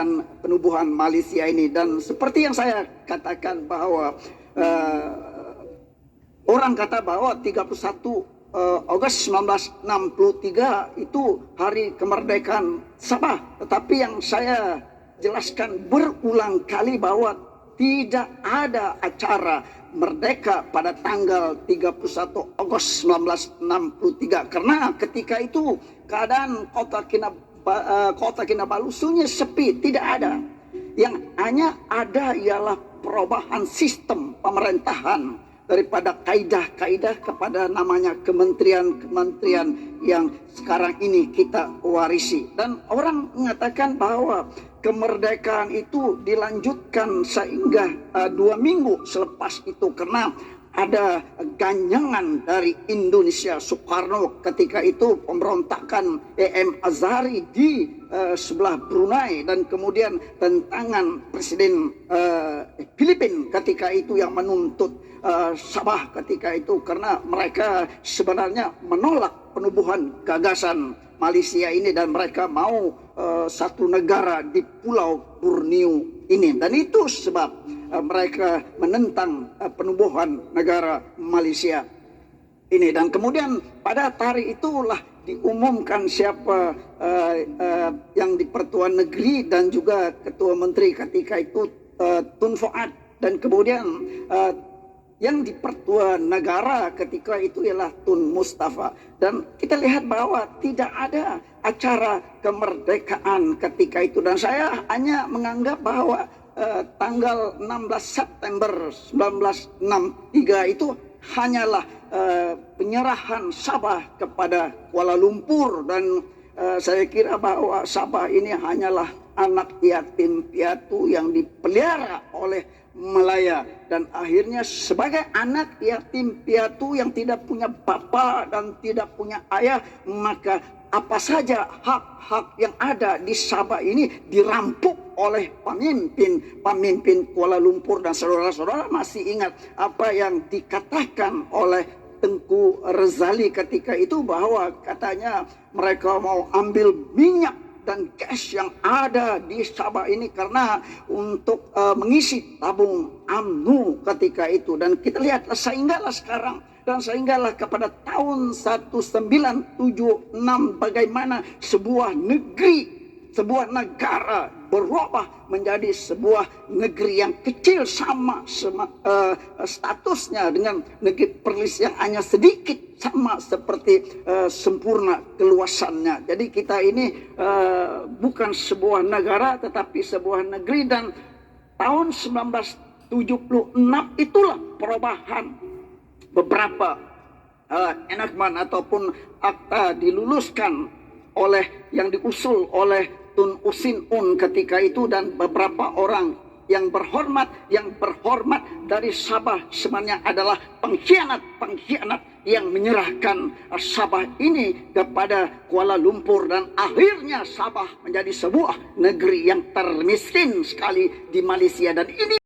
dan penubuhan Malaysia ini. Dan seperti yang saya katakan bahwa orang kata bahwa 31 Agustus 1963 itu hari kemerdekaan Sabah. Tetapi yang saya jelaskan berulang kali bahwa tidak ada acara merdeka pada tanggal 31 Agustus 1963. Karena ketika itu keadaan Kota Kinabalu sunyi sepi, tidak ada. Yang hanya ada ialah perubahan sistem pemerintahan daripada kaidah-kaidah kepada namanya kementerian-kementerian yang sekarang ini kita warisi. Dan orang mengatakan bahwa kemerdekaan itu dilanjutkan sehingga 2 minggu selepas itu, karena ada ganyangan dari Indonesia. Soekarno ketika itu pemberontakan E.M. Azhari di sebelah Brunei, dan kemudian tentangan Presiden Filipina ketika itu yang menuntut Sabah ketika itu, karena mereka sebenarnya menolak penubuhan gagasan Malaysia ini dan mereka mau satu negara di Pulau Borneo ini. Dan itu sebab mereka menentang penubuhan negara Malaysia ini. Dan kemudian pada hari itulah diumumkan siapa yang di Pertuan Negeri dan juga Ketua Menteri ketika itu Tun Fuad, dan kemudian yang di Pertuan Negara ketika itu ialah Tun Mustafa. Dan kita lihat bahwa tidak ada acara kemerdekaan ketika itu. Dan saya hanya menganggap bahwa tanggal 16 September 1963 itu hanyalah penyerahan Sabah kepada Kuala Lumpur. Dan saya kira bahwa Sabah ini hanyalah anak yatim piatu yang dipelihara oleh Malaya, dan akhirnya sebagai anak yatim piatu yang tidak punya bapa dan tidak punya ayah, maka apa saja hak-hak yang ada di Sabah ini dirampok oleh pemimpin Kuala Lumpur. Dan saudara-saudara masih ingat apa yang dikatakan oleh Tengku Razali ketika itu, bahwa katanya mereka mau ambil minyak dan gas yang ada di Sabah ini karena untuk mengisi tabung UMNO ketika itu. Dan kita lihat sehinggalah sekarang, dan sehinggalah kepada tahun 1976 bagaimana sebuah negeri, sebuah negara berubah menjadi sebuah negeri yang kecil sama statusnya dengan negeri Perlis yang hanya sedikit sama seperti sempurna keluasannya. Jadi kita ini bukan sebuah negara tetapi sebuah negeri. Dan tahun 1976 itulah perubahan beberapa enactment ataupun akta diluluskan oleh yang diusul oleh Tun Usin Un ketika itu, dan beberapa orang yang berhormat dari Sabah sebenarnya adalah pengkhianat yang menyerahkan Sabah ini kepada Kuala Lumpur. Dan akhirnya Sabah menjadi sebuah negeri yang termiskin sekali di Malaysia. Dan ini